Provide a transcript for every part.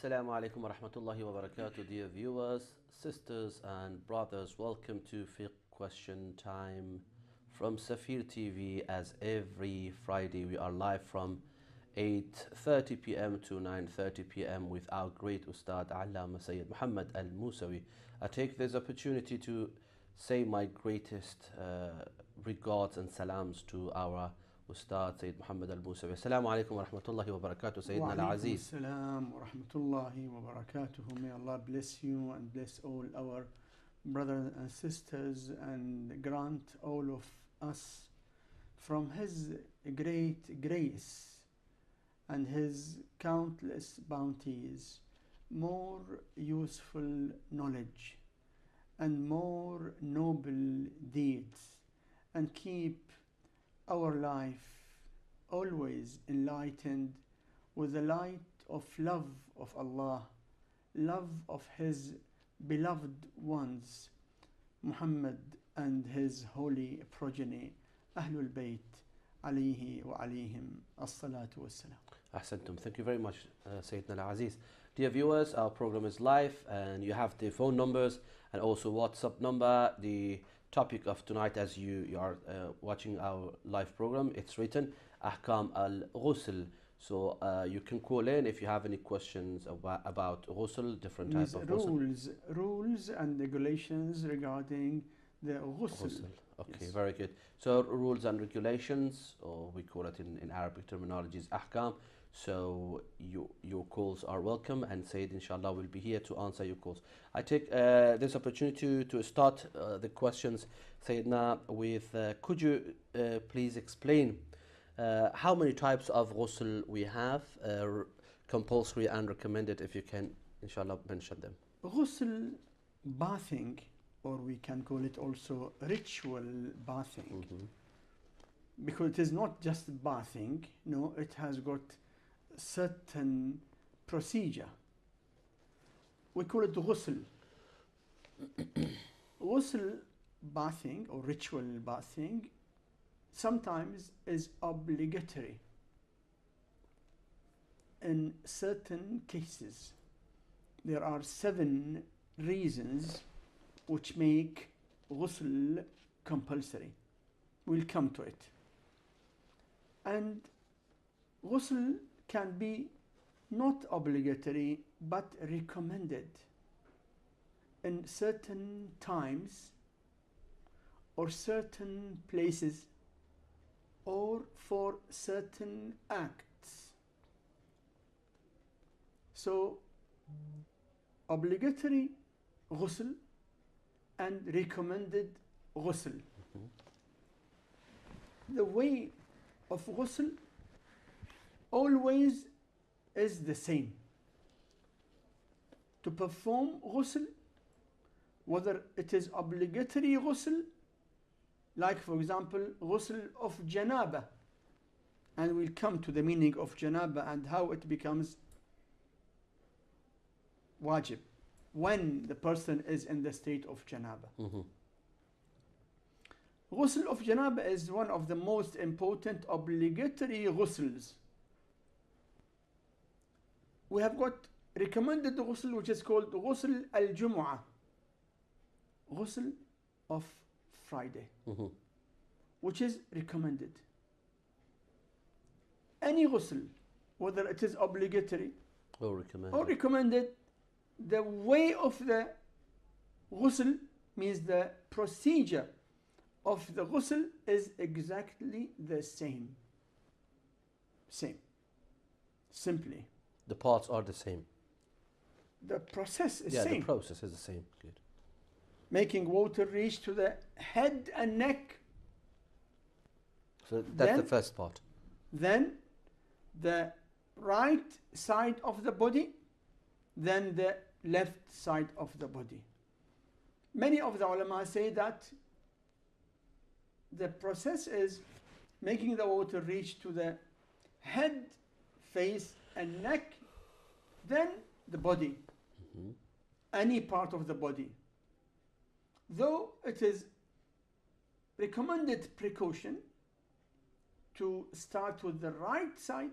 Assalamu alaikum wa rahmatullahi wa barakatuh, dear viewers, sisters and brothers. Welcome to Fiqh Question Time from Safir TV. As every Friday we are live from 8:30 p.m. to 9:30 p.m. with our great Ustad Syed Muhammad ALMUSAWI. I take this opportunity to say my greatest regards and salams to our Ustad Syed Muhammad ALMUSAWI. Assalamu alaikum wa rahmatullahi wa barakatuh, Sayyidina al-Aziz. Wa alaikum assalam wa rahmatullahi wa barakatuh. May Allah bless you and bless all our brothers and sisters and grant all of us from His great grace and His countless bounties more useful knowledge and more noble deeds, and keep our life always enlightened with the light of love of Allah, love of His beloved ones, Muhammad and his holy progeny, Ahlul Bayt, alayhi wa alayhim as-salatu was-salam. Ahsantum. Thank you very much, Sayyidina al-Aziz. Dear viewers, our program is live and you have the phone numbers and also WhatsApp number. The topic of tonight, as you are watching our live program, it's written Ahkam al-Ghusul. So you can call in if you have any questions about Ghusul, different types of Ghusl. Rules and regulations regarding the Ghusul. Okay, yes. Very good. So rules and regulations, or we call it in Arabic terminology is Ahkam. So your calls are welcome, and Syed inshallah will be here to answer your calls. I take this opportunity to start the questions, Sayyidina, with could you please explain how many types of ghusl we have, compulsory and recommended, if you can inshallah mention them. Ghusl, bathing, or we can call it also ritual bathing, because it is not just bathing, no, it has got certain procedure. We call it ghusl. Ghusl bathing or ritual bathing sometimes is obligatory in certain cases. There are 7 reasons which make ghusl compulsory. We'll come to it. And ghusl can be not obligatory but recommended in certain times or certain places or for certain acts. So obligatory ghusl and recommended ghusl. The way of ghusl always is the same. To perform ghusl, whether it is obligatory ghusl, like for example ghusl of janaba, and we'll come to the meaning of janaba and how it becomes wajib when the person is in the state of janaba. Ghusl of janaba is one of the most important obligatory ghusls. We have got recommended ghusl which is called Ghusul al-Jumu'ah, ghusl of Friday, which is recommended. Any ghusl, whether it is obligatory or recommended, the way of the ghusl means the procedure of the ghusl is exactly the same. Simply. The parts are the same. The process is same. same. The process is the same. Good. Making water reach to the head and neck. So that's the first part. Then the right side of the body, then the left side of the body. Many of the ulama say that the process is making the water reach to the head, face and neck, then the body, any part of the body. Though it is recommended precaution to start with the right side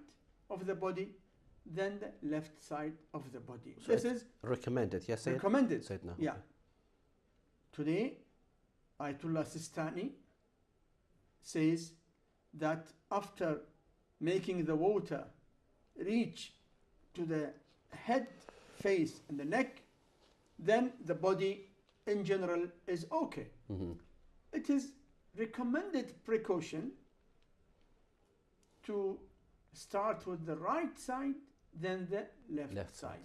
of the body, than the left side of the body. So this it's is recommended, yes, Syed? recommended. Syed, no. Yeah. Okay. Today, Ayatollah Sistani says that after making the water reach to the head, face, and the neck, then the body in general is okay. Mm-hmm. It is recommended precaution to start with the right side, then the left side.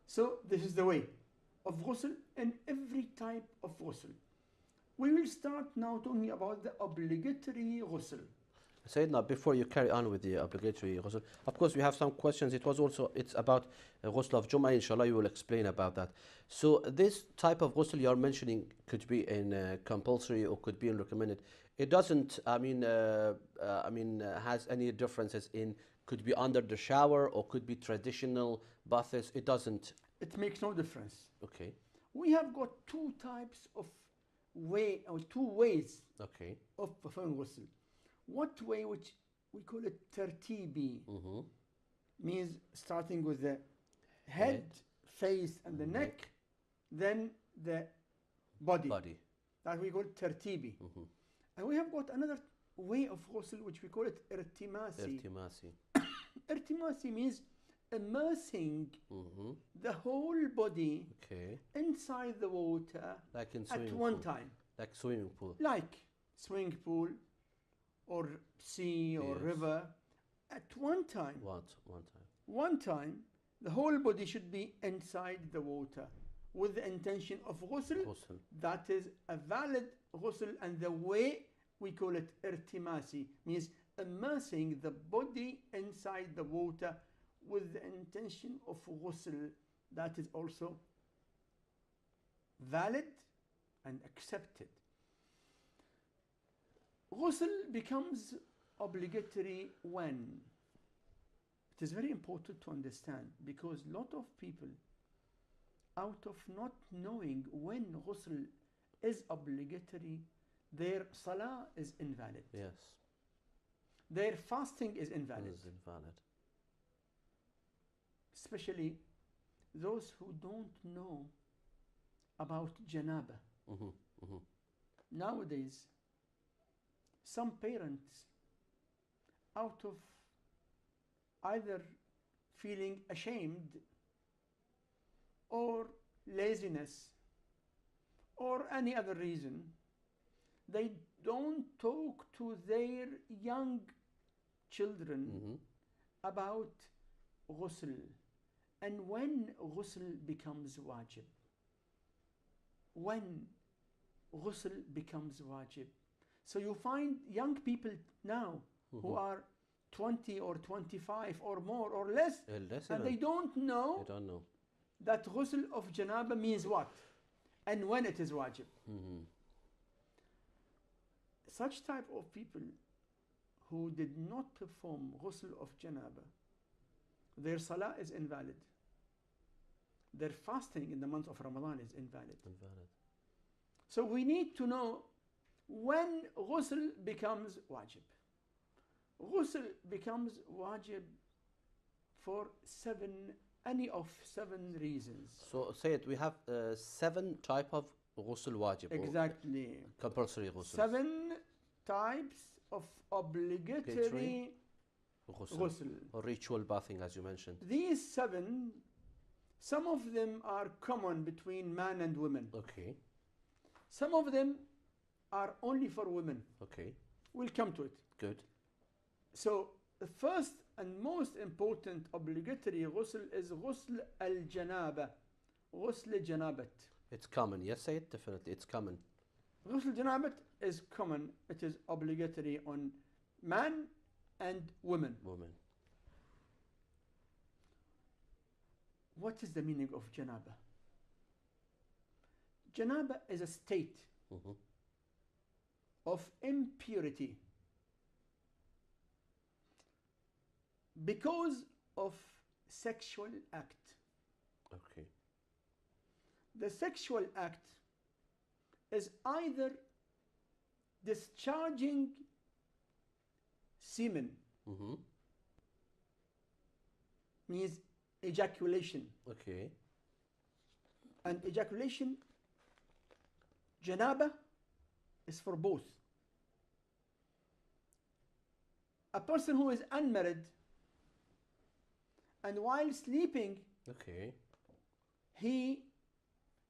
So this is the way of ghusl in every type of ghusl. We will start now talking about the obligatory ghusl. Syed, now before you carry on with the obligatory ghusl, of course we have some questions. It's about ghusl of Jum'ah. Inshallah, you will explain about that. So this type of ghusl you are mentioning could be in compulsory or could be in recommended. It doesn't, has any differences in, could be under the shower or could be traditional baths. It doesn't. It makes no difference. Okay. We have got two types of way, or two ways Okay. of performing ghusl. What way, which we call it tertibi, Mm-hmm. means starting with the head, face, and the neck, then the body. That we call tertibi. Mm-hmm. And we have got another way of ghusl which we call it irtimasi. Irtimasi means immersing Mm-hmm. the whole body Okay. inside the water Like in at swimming one pool. time, Like swimming pool. like swimming pool or sea or Yes. river. At one time, One time. the whole body should be inside the water with the intention of ghusl. Ghusl. That is a valid ghusl, and the way we call it irtimasi means immersing the body inside the water with the intention of ghusl. That is also valid and accepted. Ghusl becomes obligatory when? It is very important to understand, because a lot of people, out of not knowing when ghusl is obligatory, their salah is invalid. Yes. Their fasting is invalid. It is invalid. Especially those who don't know about janaba. Mm-hmm. Mm-hmm. Nowadays, some parents, out of either feeling ashamed or laziness or any other reason, they don't talk to their young children Mm-hmm. about ghusl and when ghusl becomes wajib. When ghusl becomes wajib. So you find young people now Mm-hmm. who are 20 or 25 or more or less, Less and even. they don't know They don't know. that ghusl of janaba means what and when it is wajib. Mm-hmm. Such type of people who did not perform ghusl of janaba, their salah is invalid. Their fasting in the month of Ramadan is invalid. Invalid. So we need to know when ghusl becomes wajib. Ghusl becomes wajib for any of 7 reasons. So, Syed, we have 7 type of ghusl wajib. Exactly. Compulsory ghusl. 7 types of obligatory ghusl. Or ritual bathing, as you mentioned. These 7, some of them are common between man and women. Okay. Some of them are only for women. Okay. We'll come to it. Good. So the first and most important obligatory ghusl is ghusl al-janaba. Ghusl janabat. It's common. Yes, Syed, definitely. It's common. Ghusl janabat is common. It is obligatory on man and women. What is the meaning of janaba? Janaba is a state Mm-hmm. of impurity because of sexual act. Okay. The sexual act is either discharging semen, Mm-hmm. means ejaculation. Okay. And ejaculation, janaba, is for both. A person who is unmarried and while sleeping, Okay. he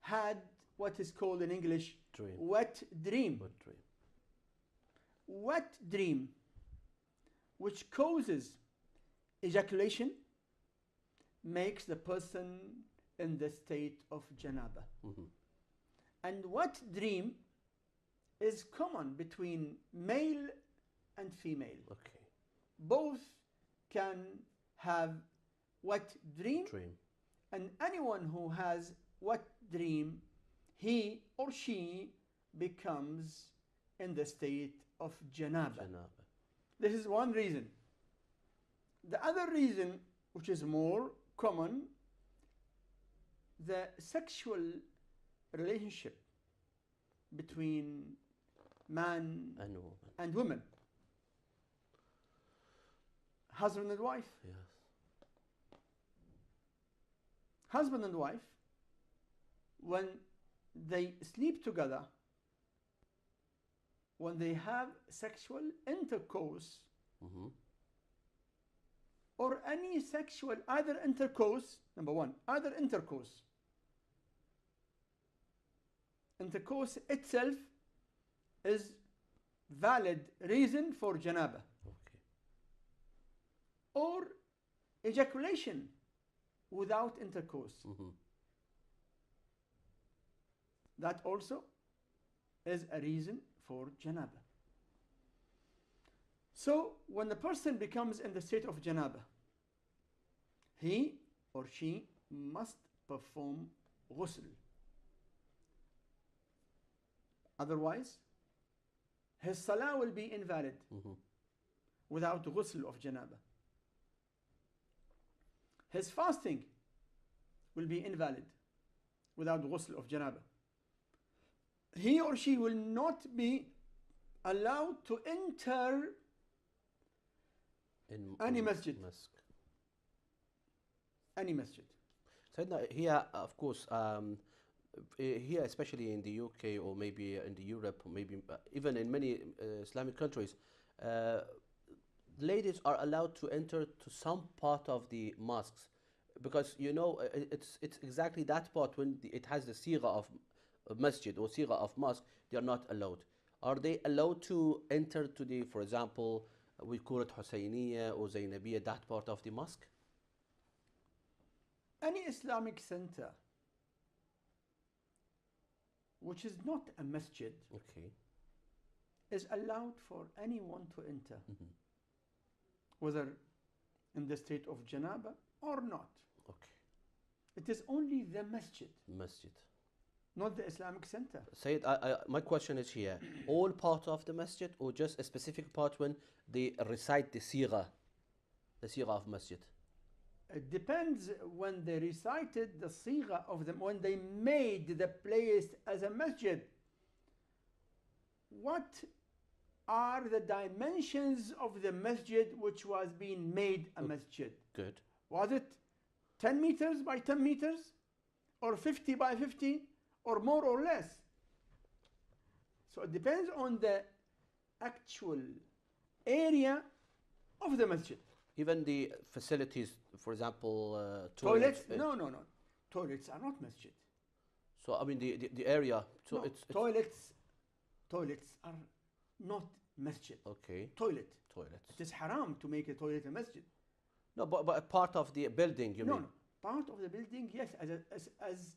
had what is called in English Dream. wet dream. What dream? Wet dream, which causes ejaculation, makes the person in the state of janaba. Mm-hmm. And wet dream is common between male and female. Okay. Both can have wet dream, and anyone who has wet dream, he or she becomes in the state of janaba. This is one reason. The other reason, which is more common, the sexual relationship between man and woman, husband and wife. Yes. Husband and wife, when they sleep together, when they have sexual intercourse, Mm-hmm. or any sexual, either intercourse, number one, either intercourse. Intercourse itself is valid reason for janaba. Okay. Or ejaculation without intercourse. Mm-hmm. That also is a reason for janaba. So when the person becomes in the state of janaba, he or she must perform ghusl. Otherwise, his salah will be invalid Mm-hmm. without ghusl of janaba. His fasting will be invalid without ghusl of janaba. He or she will not be allowed to enter any masjid. Any masjid. Sayyidina, here, of course, here, especially in the UK or maybe in the Europe, or maybe even in many Islamic countries, ladies are allowed to enter to some part of the mosques, because you know it's exactly that part when it has the sigha of masjid or sigha of mosque, they are not allowed. Are they allowed to enter to the, for example, we call it Husayniya or Zainabiyya, that part of the mosque? Any Islamic center which is not a masjid, Okay. is allowed for anyone to enter, Mm-hmm. whether in the state of janaba or not. Okay. It is only the masjid, Masjid. not the Islamic center. Sayyid, my question is here, all part of the masjid or just a specific part when they recite the sigha of masjid? It depends when they recited the sigha of them, when they made the place as a masjid. What are the dimensions of the masjid which was being made a masjid? Good. Was it 10 meters by 10 meters? Or 50 by 50? Or more or less? So it depends on the actual area of the masjid. Even the facilities, for example, Toilets? No. Toilets are not masjid. So I mean the area. So No, it's toilets are not masjid. okay. Toilets. Toilets. It is haram to make a toilet a masjid. No, but a part of the building, you mean? No. Part of the building, yes, as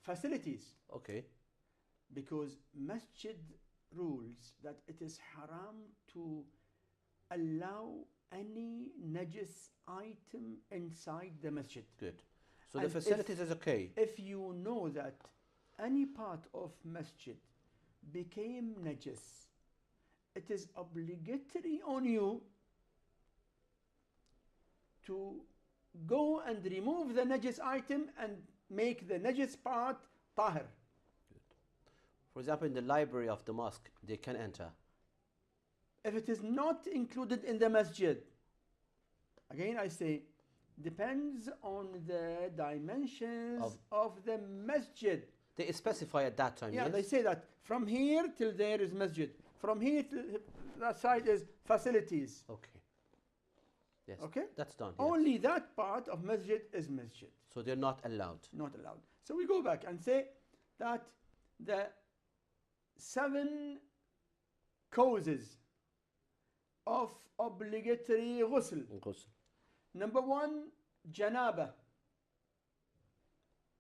facilities. Okay. Because masjid rules that it is haram to allow any najis item inside the masjid. Good. So And the facilities is okay. If you know that any part of masjid became najis, it is obligatory on you to go and remove the najis item and make the najis part tahir. For example, in the library of the mosque, they can enter. If it is not included in the masjid, again I say, Depends on the dimensions of the masjid. They specify at that time, Yeah, yes? they say that from here till there is masjid. From here to that side is facilities. Okay. Yes. Okay? That's done. Yes. Only that part of masjid is masjid. So they're not allowed. Not allowed. So we go back and say that the 7 causes of obligatory ghusl. Ghusl. Number 1, janaba,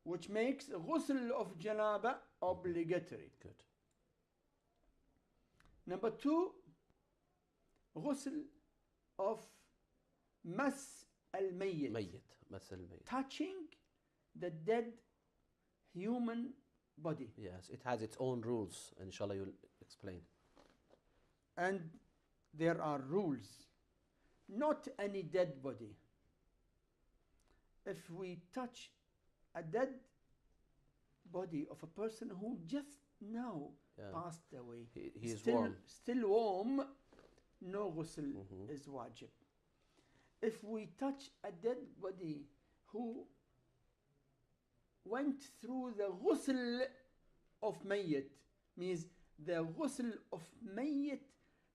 which makes ghusl of janaba obligatory. Good. Number 2, ghusl of mas al-mayyit, Mayyit. touching the dead human body. Yes, it has its own rules. Inshallah, you'll explain. And there are rules. Not any dead body. If we touch a dead body of a person who just now passed away, He is warm. Still warm, no ghusl is wajib. If we touch a dead body who went through the ghusl of mayyit, means the ghusl of mayyit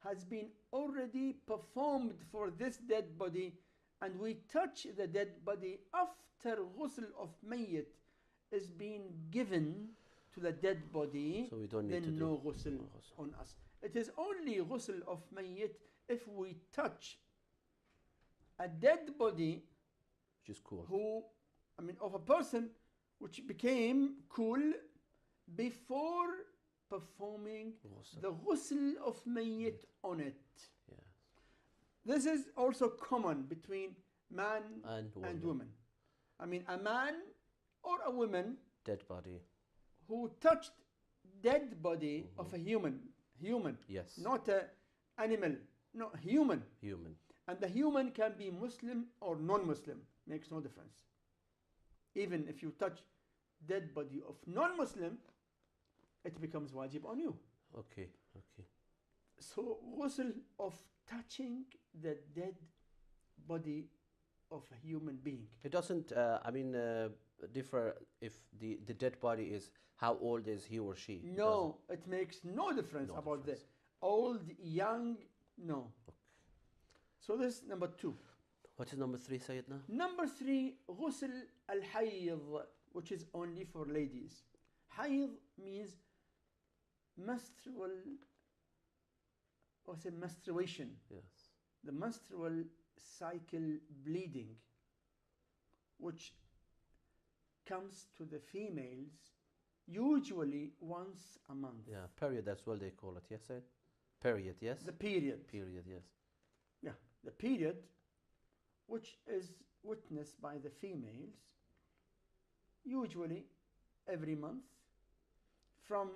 has been already performed for this dead body, and we touch the dead body after ghusl of mayyit is being given to the dead body, So we don't need to then do no ghusl on us. It is only ghusl of mayyit if we touch a dead body, which is cool. who, of a person which became cool before performing Ghusl. the ghusl of mayyit on it. Yes. This is also common between man And and woman. woman. A man or a woman Dead body. who touched dead body of a human, Yes. not a animal, no, human. Human. And the human can be Muslim or non-Muslim, makes no difference. Even if you touch dead body of non-Muslim, it becomes wajib on you. Okay. Okay. So ghusl of touching the dead body of a human being. It doesn't, differ if the dead body is how old is he or she. No, it makes no difference No about difference. the old, young, no. Okay. So this is number 2. What is number 3, Sayyidina? Number 3, ghusl al-hayd, which is only for ladies. Hayd means menstruation. Yes. The menstrual cycle bleeding, which comes to the females usually once a month. Yeah, period, that's what they call it. Yes, Sayyid? Period, yes? The period. Period, yes. Yeah, the period, which is witnessed by the females usually every month from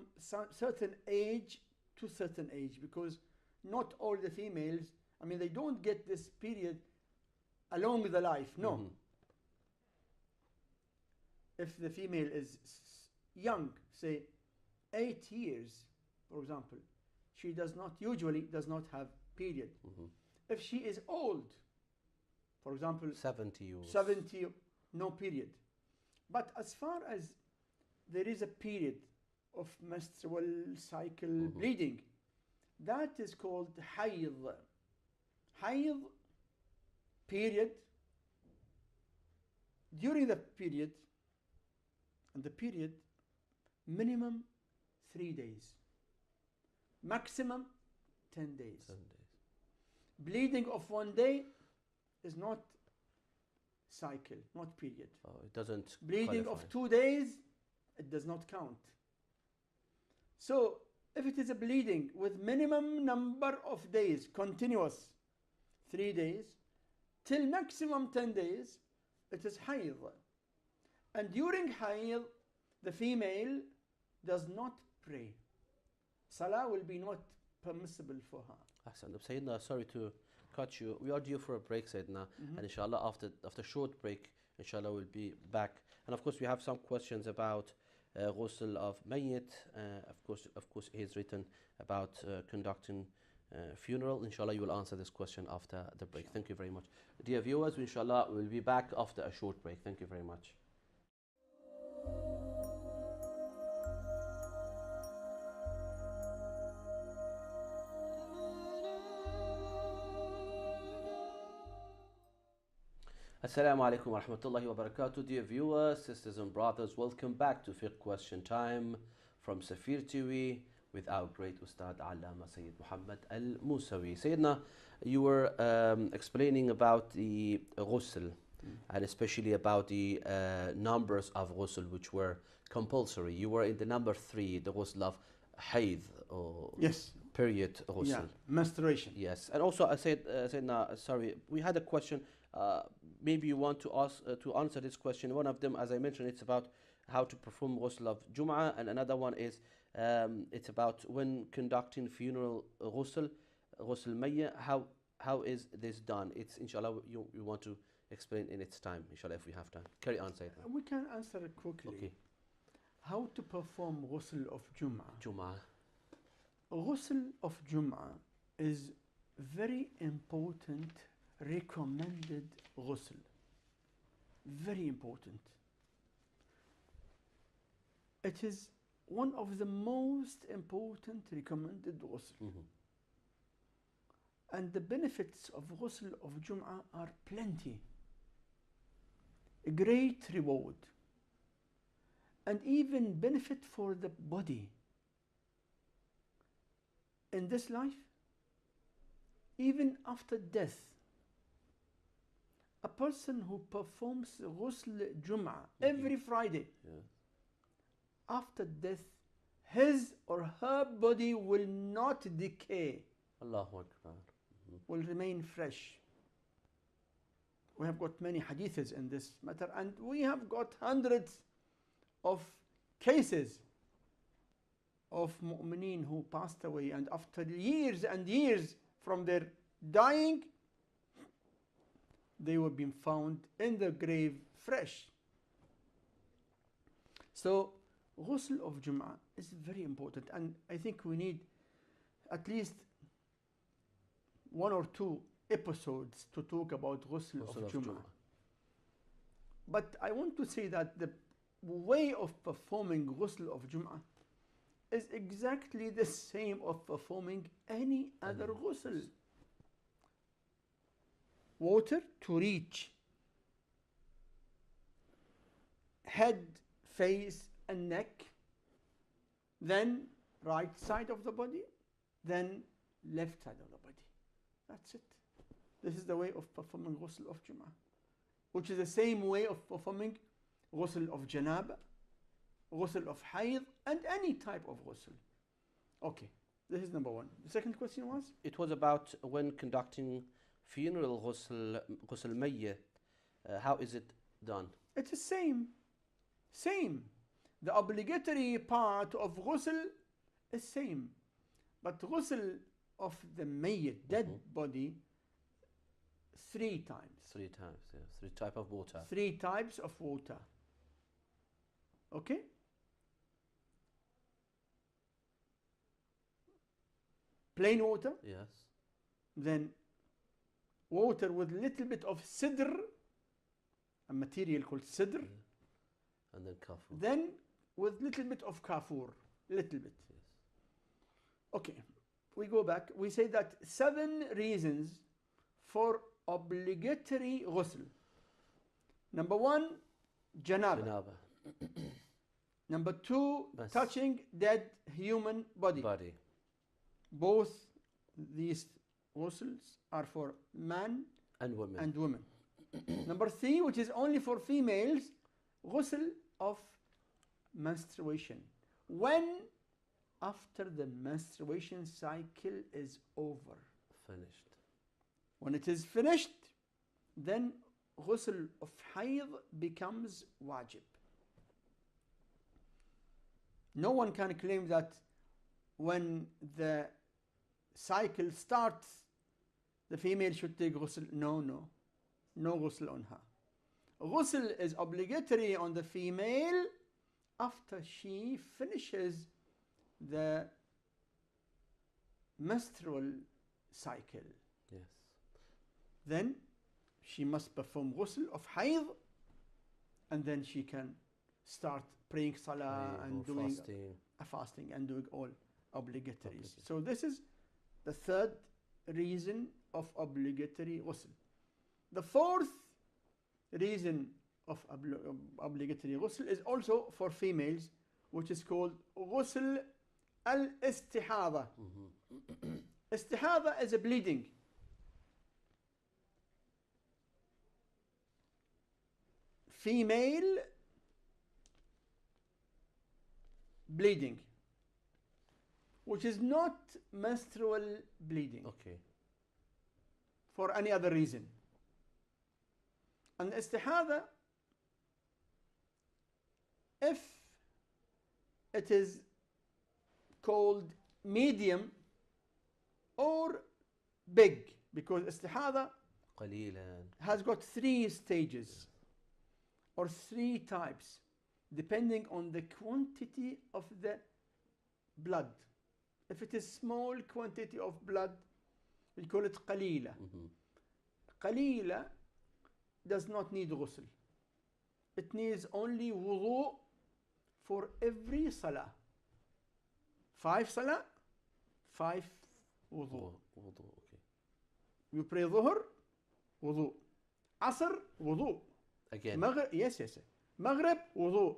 certain age to certain age, because not all the females, they don't get this period along the life. No. If the female is young, say 8 years, for example, she usually does not have period. If she is old, for example, 70 years. 70, no period. But as far as there is a period of menstrual cycle bleeding, that is called hayd. Hayd, period. During the period, and the period, minimum 3 days, maximum 10 days. 10 days. Bleeding of 1 day is not cycle, not period. Oh, it doesn't Bleeding qualify. of 2 days, it does not count. So if it is a bleeding with minimum number of days, continuous 3 days, till maximum 10 days, it is hayd. And during hayd, the female does not pray. Salah will be not permissible for her. Ahsan. Sayyidina, sorry to cut you. We are due for a break, Sayyidina. And inshallah, after short break, inshallah, we'll be back. And of course, we have some questions about ghusl of mayyit. Of course, he's written about conducting funeral? Inshallah, you will answer this question after the break. Thank you very much. Dear viewers, inshallah, we'll be back after a short break. Thank you very much. Assalamu alaikum wa rahmatullahi wa barakatuh. Dear viewers, sisters and brothers, welcome back to Fiqh Question Time from Safir TV with our great Ustad Allama Syed Muhammad ALMUSAWI. Sayyidina, you were explaining about the Ghusl and especially about the numbers of Ghusl which were compulsory. You were in the number 3, the Ghusl of Hayd or Yes. period Ghusl. Yeah, menstruation. Yes, and also I said, Sayyidina, sorry, we had a question. Maybe you want to ask to answer this question. One of them, as I mentioned, it's about how to perform ghusl of Jum'ah, and another one is it's about when conducting funeral ghusl mayyah. How is this done? It's inshallah you want to explain in its time, inshallah, if we have time. Carry on, Sayyid. We can answer it quickly. Okay. How to perform ghusl of Jum'ah? Jum'ah. Ghusl of Jum'ah is very important, recommended ghusl. Very important. It is one of the most important recommended ghusl. And the benefits of ghusl of Jum'ah are plenty. A great reward. And even benefit for the body. In this life, even after death, a person who performs Ghusl Jum'ah every Friday, after death, his or her body will not decay, Allahu Akbar. will remain fresh. We have got many hadiths in this matter, and we have got hundreds of cases of mu'mineen who passed away, and after years and years from their dying, they were being found in the grave fresh. So Ghusl of Jum'ah is very important, and I think we need at least 1 or 2 episodes to talk about Ghusl of Jum'ah. But I want to say that the way of performing Ghusl of Jum'ah is exactly the same of performing any other ghusl. Water to reach head, face and neck, then right side of the body, then left side of the body. That's it. This is the way of performing Ghusl of Jum'ah, which is the same way of performing Ghusl of Janaba, Ghusl of Hayd, and any type of Ghusl. Okay, this is number 1. The second question was? It was about when conducting funeral ghusl mayyah. How is it done? It's the same. Same. The obligatory part of Ghusl is same. But Ghusl of the mayyit, dead body, 3 times. 3 times, yes. 3 types of water. 3 types of water. Okay? Plain water. Yes. Then water with little bit of sidr, a material called sidr. And then kafur. Then with little bit of kafur. Little bit. Yes. Okay. We go back. We say that 7 reasons for obligatory ghusl. Number 1, janaba. Number 2, touching dead human body. Both these ghusls are for man and women. Number 3, which is only for females, ghusl of menstruation. When after the menstruation cycle is over. Finished. When it is finished, then ghusl of hayd becomes wajib. No one can claim that when the cycle starts, the female should take ghusl. No ghusl on her. Ghusl is obligatory on the female after she finishes the menstrual cycle. Yes. Then she must perform ghusl of hayd, and then she can start praying salah and doing fasting and doing all obligatories. So this is the third reason of obligatory ghusl. The fourth reason of obligatory ghusl is also for females, which is called ghusl al-istihada. Istihada is a bleeding. Female bleeding, which is not menstrual bleeding. Okay. For any other reason. And istihada, if it is called medium or big, because istihada has got 3 stages or 3 types, depending on the quantity of the blood. If it is small quantity of blood, we call it qalila. Qalila does not need ghusl. It needs only wudu for every salah. 5 salah, 5 wudu. Okay. You pray dhuhr, wudu. Asr, wudu. Again. Maghrib, yes. Maghrib, wudu.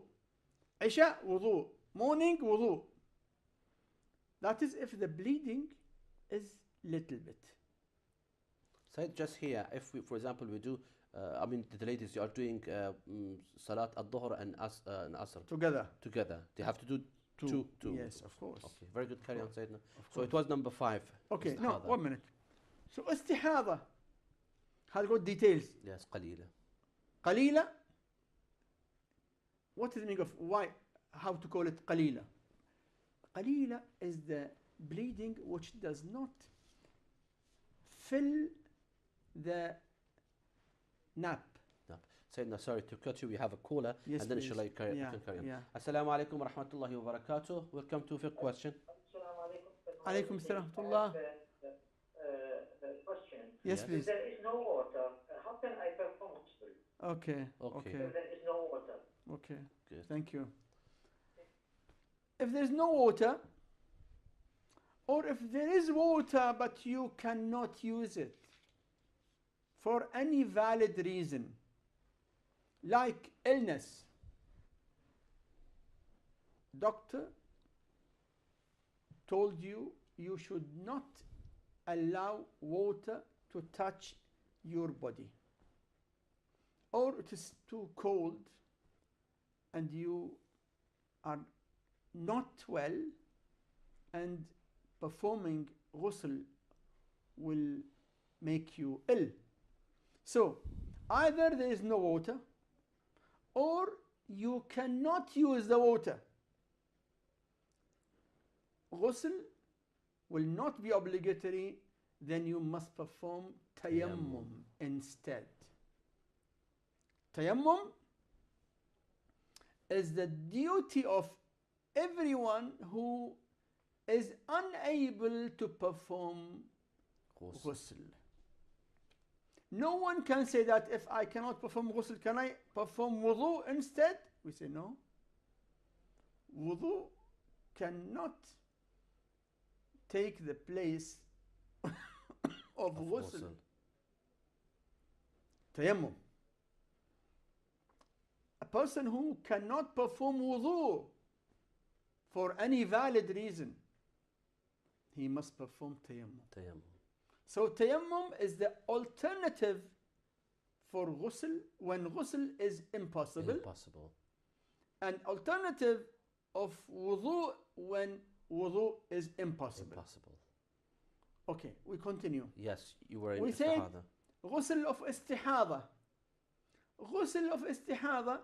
Isha, wudu. Morning, wudu. That is if the bleeding is little bit. Syed, just here, if we, for example, we do, the ladies, you are doing Salat al-Dhuhr and Asr. Together. They have to do two. Yes, of course. Okay, very good. Carry on, Syed. So it was number 5. Okay, istihada. No, 1 minute. So istihada has got details. Yes, qalila. Qalila, what is the meaning of why, how to call it qalila? Qalila is the bleeding which does not fill the nap. Sayyidina, sorry to cut you, we have a caller, yes, and then please. inshallah you can carry on. Assalamu alaikum wa rahmatullahi wa barakatuh. Welcome to Fiqh question. Alaikum assalam wa rahmatullah. Question. Yes, please. If there is no water, how can I perform ghusl? Okay. If there is no water. Okay. Good. Thank you. If there's no water, or if there is water but you cannot use it for any valid reason, like illness, doctor told you you should not allow water to touch your body, or it is too cold and you are not well, and performing ghusl will make you ill. So either there is no water or you cannot use the water. Ghusl will not be obligatory, then you must perform tayammum instead. Tayammum is the duty of everyone who is unable to perform ghusl. No one can say that if I cannot perform ghusl, can I perform wudu instead? We say no. Wudu cannot take the place of ghusl. Tayammum. A person who cannot perform wudu for any valid reason, he must perform tayammum. So tayammum is the alternative for ghusl when ghusl is impossible. An alternative of wudu when wudu is impossible. Okay, we continue. Yes, you were in we istihada. said ghusl of istihada. Ghusl of istihada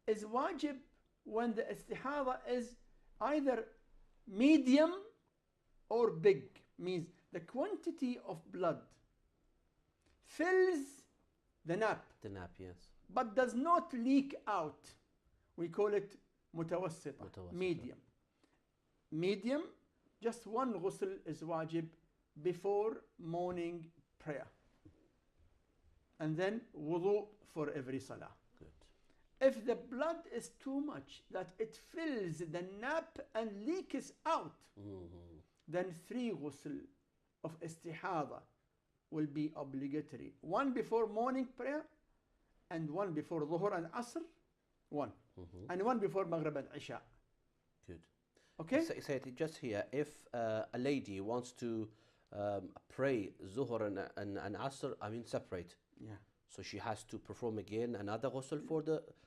is wajib when the istihada is either medium or big, means the quantity of blood fills the nap. The nap, yes. But does not leak out. We call it mutawassita, medium. Medium, just one ghusl is wajib before morning prayer. And then wudu for every salah. Good. If the blood is too much that it fills the nap and leaks out, then 3 ghusl of istihada will be obligatory. 1 before morning prayer, and 1 before dhuhr and asr, 1. And 1 before maghrib and isha. Good. Okay? Say it just here. If a lady wants to pray zuhr and asr, I mean separate. Yeah. So she has to perform again another ghusl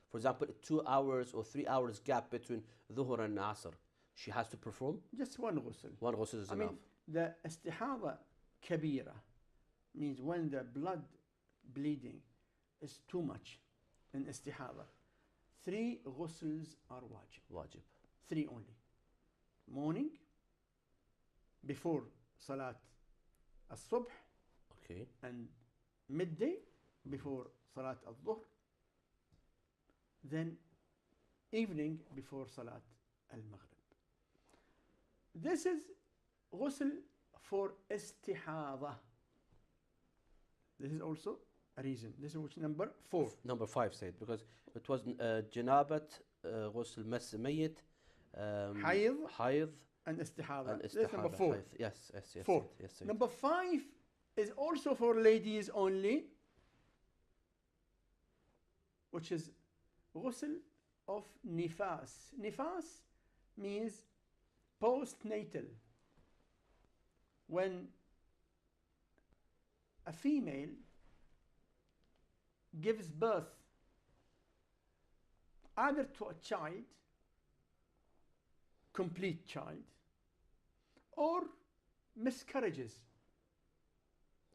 for example, 2 hours or 3 hours gap between dhuhr and asr. She has to perform? Just 1 ghusl. 1 ghusl is I enough. mean, the istihada kabira means when the blood bleeding is too much in istihada. 3 ghusls are wajib. Wajib. 3 only. Morning, before salat al-subh, Okay. and midday, before salat al-dhuhr, then evening before salat al-maghrib. This is ghusl for istihada. This is also a reason. This is which number 4. Number 5 said, because it was janabat, ghusl mas mayyit, hayd, and istihada. and This is number istihada. 4. Yes, yes, yes. 4. Yes, Said. Number 5 is also for ladies only, which is ghusl of nifas. Nifas means postnatal. When a female gives birth either to a child, complete child, or miscarriages,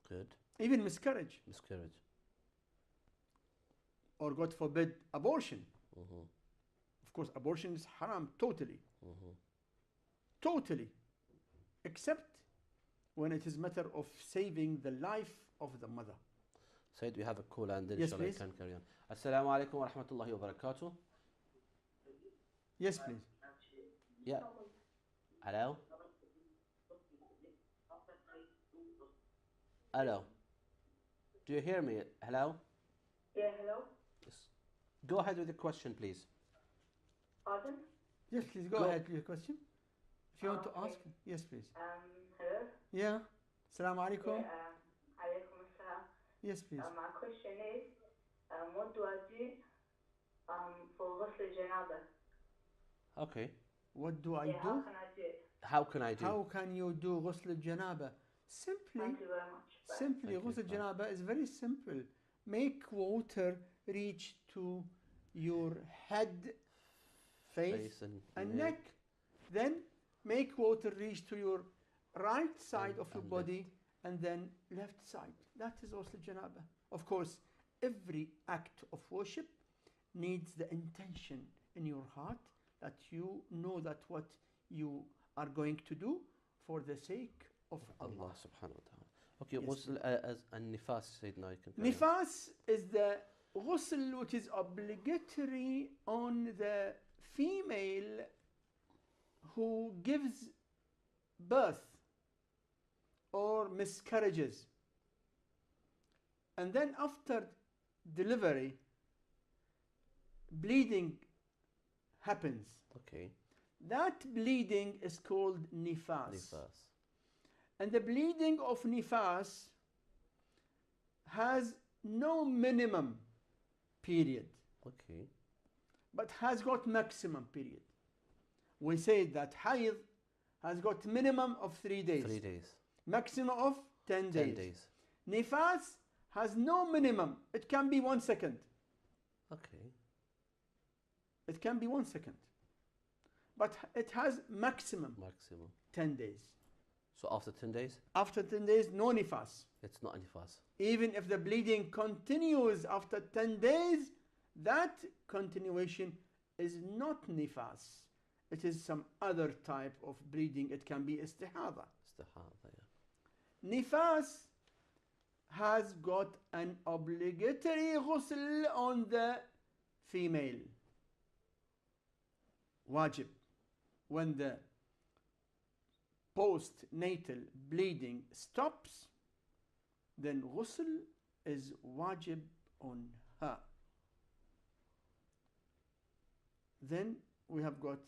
Good. even miscarriage, Miscarriage. or God forbid, abortion. Of course, abortion is haram totally. Totally. Except when it is matter of saving the life of the mother. Said we have a call and then Yes, inshallah you please. can carry on. Assalamu alaikum wa rahmatullahi wa barakatuh. Yes, please. Yeah. Hello? Hello? Do you hear me? Hello? Yeah, hello? Yes. Go ahead with the question, please. Pardon? Yes, please go Go. ahead with your question. If you want to Okay. ask, yes, please. Hello? Yeah. Assalamu alaikum. Alaikum assalam. Yes, please. My question is, what do I do for ghusl janaba? Okay. What do I Yeah, how do? can I do it? How can I do? How can you do ghusl janaba? Simply, Thank you very much. Bye. simply, Thank you. ghusl Bye. janaba is very simple. Make water reach to your head, face, and neck. Then make water reach to your right side of your and body and then left side. That is ghusl janaba. Of course, every act of worship needs the intention in your heart that you know that what you are going to do for the sake of Allah Allah. subhanahu wa ta'ala. Okay, Yes, ghusl as an-nifas, Sayyidina, you can carry on. Nifas is the ghusl which is obligatory on the female who gives birth or miscarriages. And then after delivery, bleeding happens. Okay. That bleeding is called nifas. Nifas. And the bleeding of nifas has no minimum period, Okay. but has got maximum period. We say that hayd has got minimum of 3 days, 3 days. maximum of 10 10 days. days. Nifas has no minimum. It can be 1 second. Okay. It can be 1 second. But it has maximum Maximum. 10 days. So after 10 days, After 10 days, no nifas. it's not a nifas. Even if the bleeding continues after 10 days, that continuation is not nifas. It is some other type of bleeding. It can be istihada. Istihada, yeah. Nifas has got an obligatory ghusl on the female. Wajib. When the postnatal bleeding stops, then ghusl is wajib on her. Then we have got,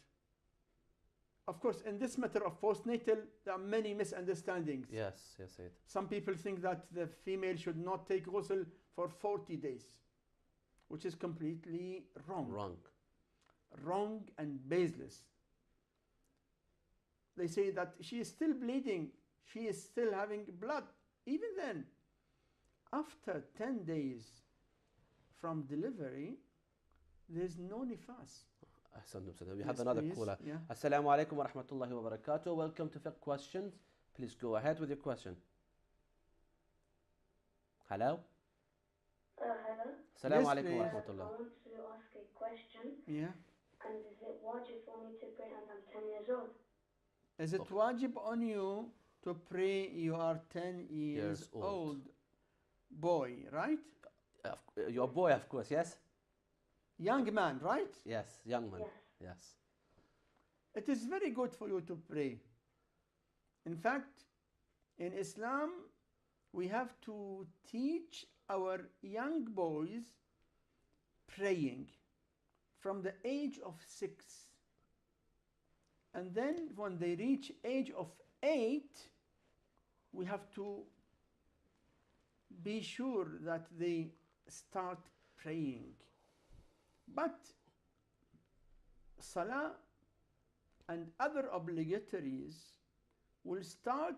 of course, in this matter of postnatal, there are many misunderstandings. Yes, Syed. Some people think that the female should not take ghusl for 40 days, which is completely wrong. Wrong and baseless. They say that she is still bleeding, she is still having blood. Even then, after 10 days from delivery, there is no nifas. We have another caller. Yeah. Assalamu alaikum wa rahmatullahi wa barakatuh. Welcome to Fiqh Questions. Please go ahead with your question. Hello? Hello. Assalamu Yes, alaikum wa please. I rahmatullah. want to ask a question. Yeah. And is it wajib for me to pray and I'm 10 years old? Is it Okay. wajib on you to pray you are 10 years old boy, right? Your boy, of course, yes? Young man, right? Yes, young man. Yes. Yes. It is very good for you to pray. In fact, in Islam, we have to teach our young boys praying from the age of 6. And then when they reach age of 8, we have to be sure that they start praying. But Salah and other obligatories will start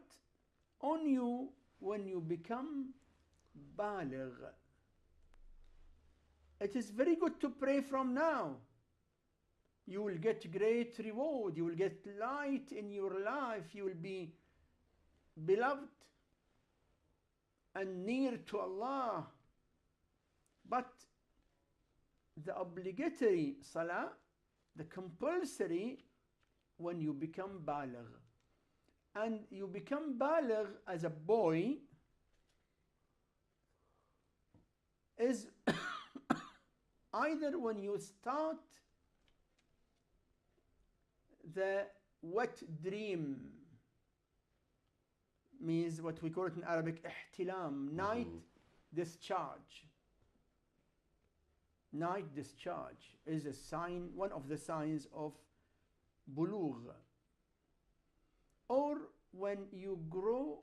on you when you become baligh. It is very good to pray from now. You will get great reward. You will get light in your life. You will be beloved and near to Allah. But the obligatory salah, the compulsory, when you become baligh. And you become baligh as a boy is either when you start the wet dream, means what we call it in Arabic ihtilam, night discharge. Night discharge is a sign, one of the signs of bulugh. Or when you grow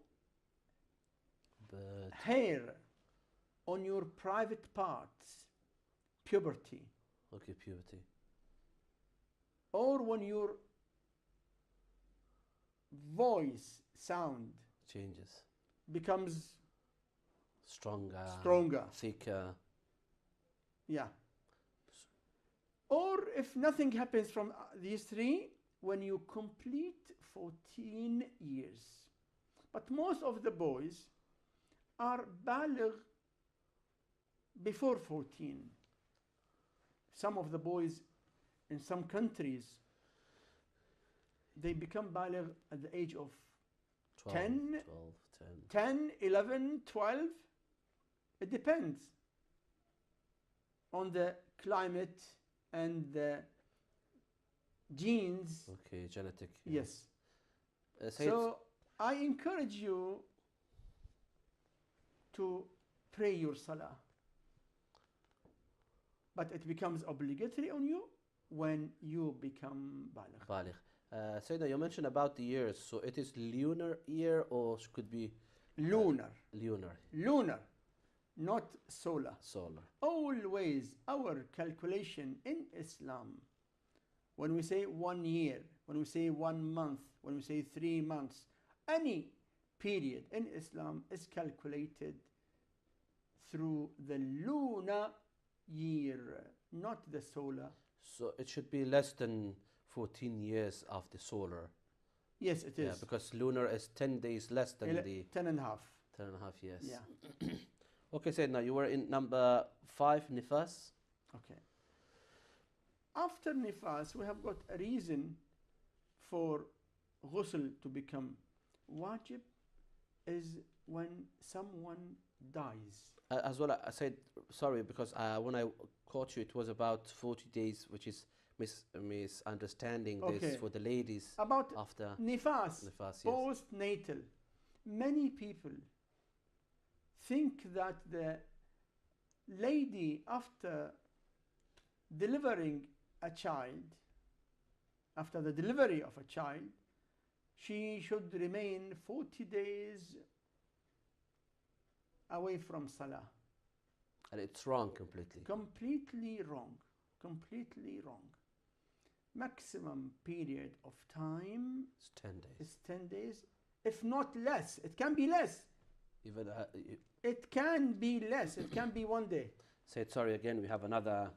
But hair on your private parts, puberty. okay, puberty. Or when your voice sound Changes. becomes Stronger. Thicker. yeah. Or if nothing happens from these three, when you complete 14 years. But most of the boys are baligh before 14. Some of the boys in some countries, they become baligh at the age of 12, 10, 10. 10, 11, 12. It depends on the climate and the genes. Okay, genetic. Yes. Syed, So I encourage you to pray your salah. But it becomes obligatory on you when you become baligh. baligh. Syed, you mentioned about the years. So it is lunar year or could be Lunar. lunar, Lunar, not solar. solar. Always our calculation in Islam, when we say 1 year, when we say 1 month, when we say 3 months, any period in Islam is calculated through the lunar year, not the solar. So it should be less than 14 years of the solar. Yes, it is. Yeah, because lunar is 10 days less than the 10 and a half. 10 and a half years. Yeah. Okay, Syed, now you were in number 5, nifas. Okay. After nifas, we have got a reason for ghusl to become wajib is when someone dies. As well, I said, sorry, because when I caught you, it was about 40 days, which is misunderstanding this Okay. for the ladies About after nifas, nifas. Yes. postnatal. Many people think that the lady after delivering a child, after the delivery of a child, she should remain 40 days away from Salah. And it's wrong completely. Completely wrong. Completely wrong. Maximum period of time It's 10 days. is 10 days, if not less. It can be less. Even It can be less. It can be 1 day. Syed, sorry again, we have another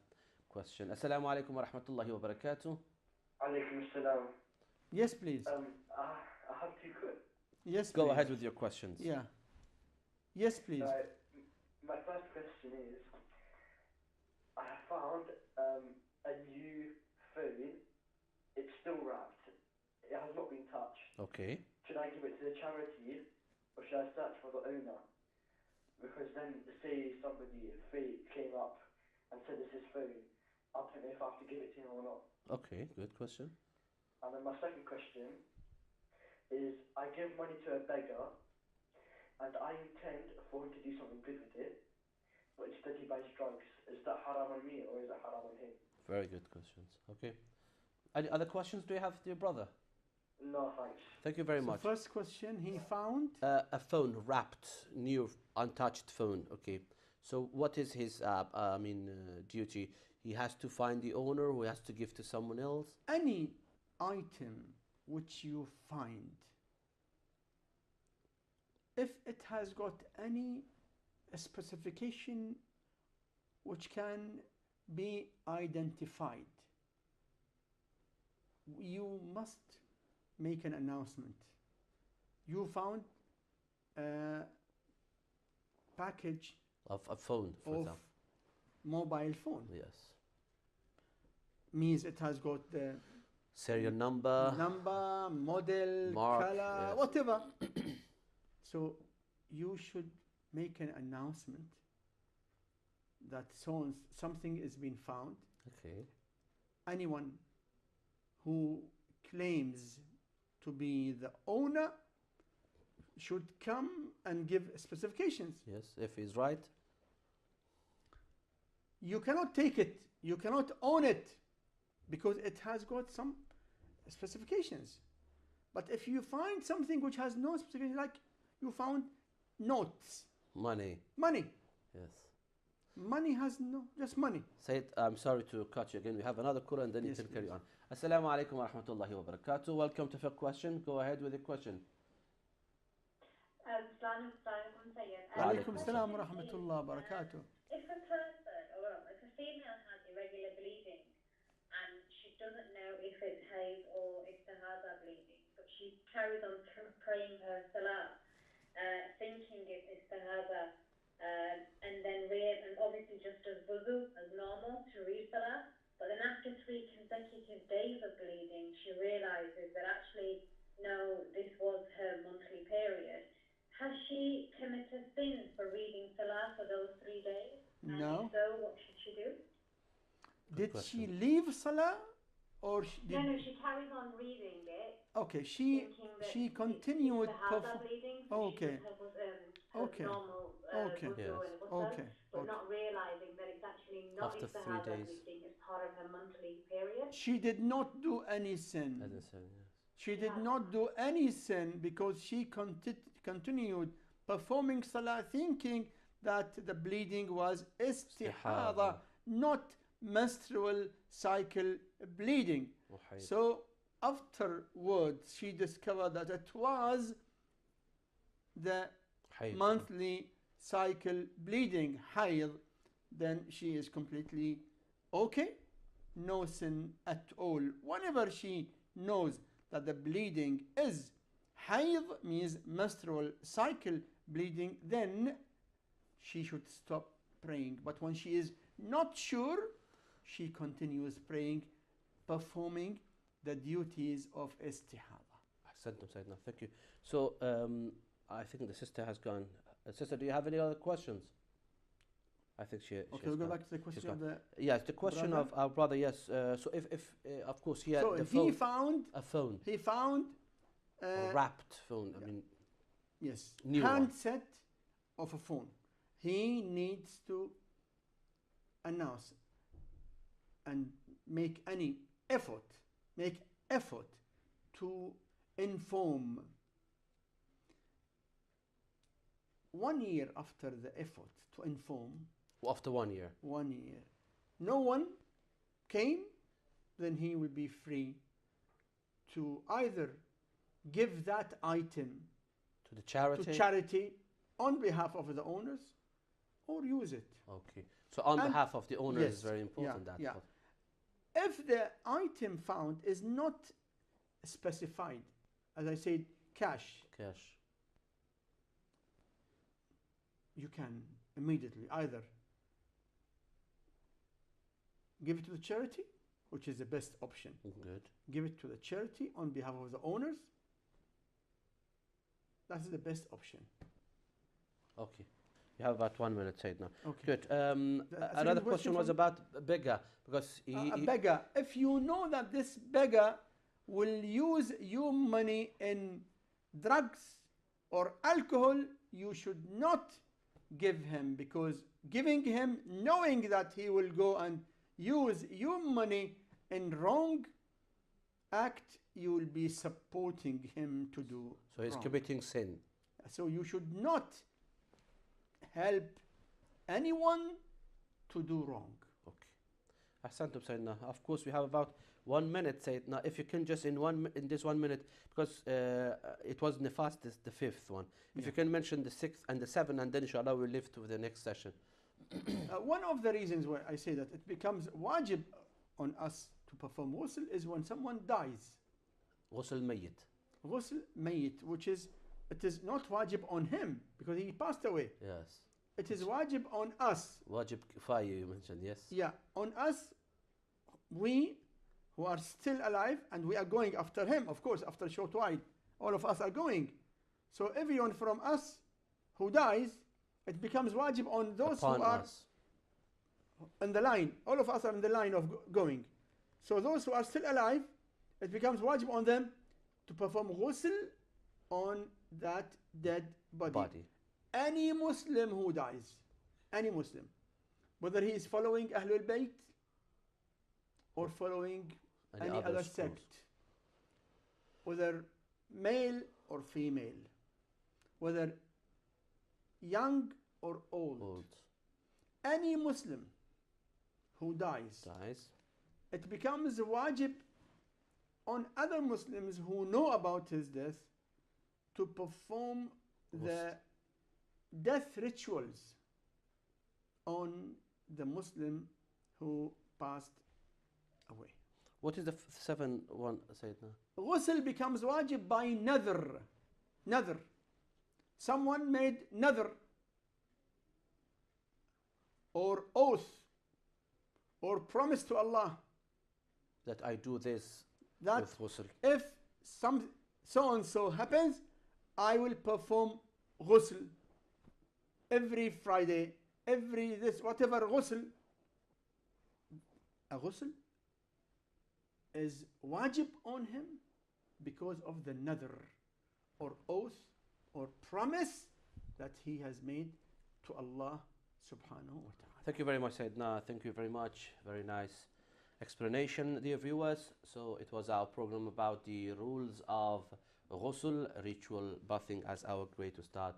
question. Assalamu alaikum wa rahmatullahi wa barakatuh. Alaikum salam. Yes, please. I have two questions. Yes, Go please. ahead with your questions. Yeah. Yes, please. My first question is, I have found a new phone. It's still wrapped. It has not been touched. Okay. Should I give it to the charity or should I search for the owner? Because then, say somebody fake came up and said this is phone, I don't know if I have to give it to him or not. Okay, good question. And then my second question is, I give money to a beggar and I intend for him to do something good with it, but instead he buys drugs. Is that haram on me or is it haram on him? Very good questions. Okay. Any other questions do you have, dear brother? No, thanks. Thank you very So much. first question, he found A phone wrapped, new, untouched phone. Okay. So what is his, duty? He has to find the owner, who has to give to someone else. any item which you find, if it has got any specification which can be identified, you must make an announcement. You found a package Of a phone, for of example. mobile phone. Yes. Means it has got the Serial number. number, model, Mark, color, yes. whatever. So you should make an announcement that something is being found. Okay. Anyone who claims to be the owner should come and give specifications. Yes, if he's right. You cannot take it, you cannot own it, because it has got some specifications. But if you find something which has no specification, like you found notes, Money. money. Yes. Money has no, just money. Syed, I'm sorry to cut you again. We have another caller and then Yes, you can please. carry on. Assalamu alaikum wa rahmatullahi wa barakatuh. Welcome to Fiqh Question. Go ahead with your question. Assalamu alaikum, Syed. Alaikum Alaikum salam wa rahmatullah wa barakatuh. If a person, or if a female has irregular bleeding and she doesn't know if it's haid or istihada bleeding, but she carries on praying her salah, thinking it's istihada, and then and obviously just does wudu as normal to read salah, but then after 3 consecutive days of bleeding, she realizes that actually, no, this was her monthly period. Has she committed sin for reading salah for those 3 days? And No. if so, what should she do? Did question. she leave Salah or did No, she carries on reading it, okay, she thinking that continued it's the bleeding, so okay. she was her Okay. normal Okay. wudu Yes. and ghusl, Okay. but Okay. not realizing that it's actually not After 3 istihada days. bleeding, it's part of her monthly period. She did not do any sin. I didn't say yes. She did not do any sin because she continued performing salah thinking that the bleeding was istihada, Istihada. not menstrual cycle bleeding. Wahid. So afterwards she discovered that it was the Hayd. monthly cycle bleeding, hayd. Then she is completely okay, no sin at all. Whenever she knows that the bleeding is hayd, means menstrual cycle bleeding, then she should stop praying. But when she is not sure, she continues praying, performing the duties of istihada. Ahsantum, Sayyidina. Thank you. So, I think the sister has gone. Sister, do you have any other questions? I think she. Okay, we'll go back to the question of the. Yes, the question brother. of our brother. Yes. So if of course he had So the if phone, he found a phone, a wrapped phone. I mean, yes, new one. handset of a phone, he needs to announce and make effort to inform. 1 year after the effort to inform, after 1 year. 1 year, no one came, then he will be free to either give that item To the charity. to charity on behalf of the owners or use it. Okay. So on And- behalf of the owner yes, is very important. yeah, that. yeah. If the item found is not specified, as I said, cash, Cash. you can immediately either give it to the charity, which is the best option. Good. Give it to the charity on behalf of the owners. That's the best option. Okay. You have about 1 minute, Said now. Okay. Good. second Another question question was from- about a beggar because A beggar, if you know that this beggar will use your money in drugs or alcohol, you should not give him, because giving him knowing that he will go and use your money in wrong act, you will be supporting him to do so he's wrong. committing sin. So you should not help anyone to do wrong. Okay. Ahsantum, Sayyidina. Of course, we have about 1 minute, Sayyidina. If you can just in this 1 minute, because it was nefast, the fifth one. If Yeah. you can mention the sixth and the seventh, and then inshallah we'll live to the next session. One of the reasons why I say that it becomes wajib on us to perform ghusl is when someone dies. Ghusul mayyit. Ghusl mayyit, which is, it is not wajib on him because he passed away. Yes. It is wajib on us. Wajib kifaya, you mentioned, yes. Yeah, on us, we who are still alive, and we are going after him, of course, after a short while. All of us are going. So everyone from us who dies, it becomes wajib on those Upon who are us. in the line. All of us are in the line of going. So those who are still alive, it becomes wajib on them to perform ghusl on that dead body. Any Muslim who dies, any Muslim, whether he is following Ahlul Bayt or following any other schools. sect, whether male or female, whether young or old, any Muslim who dies, it becomes wajib on other Muslims who know about his death to perform the death rituals on the Muslim who passed away. What is the seventh one, Sayyidina? Ghusl becomes wajib by nadr. Nadr. Someone made nadr or oath or promise to Allah That I do this that with ghusl. if some so and so happens, I will perform ghusl every Friday, every this, whatever ghusl. A ghusl is wajib on him because of the nadr or oath or promise that he has made to Allah subhanahu wa ta'ala. Thank you very much, Sayyidina. Thank you very much. Very nice explanation, dear viewers. So it was our program about the rules of ghusl, ritual bathing, as our great Ustad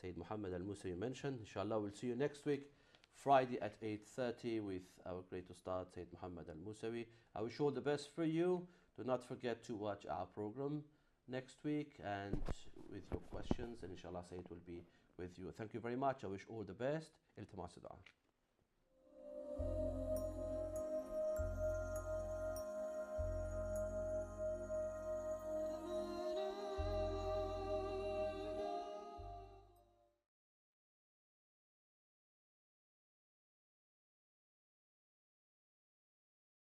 Sayyid Muhammad ALMUSAWI mentioned. Inshallah, we'll see you next week, Friday at 8:30 with our great Ustad Sayyid Muhammad ALMUSAWI. I wish all the best for you. Do not forget to watch our program next week and with your questions, and inshallah Sayyid will be with you. Thank you very much. I wish all the best. Iltimas dua.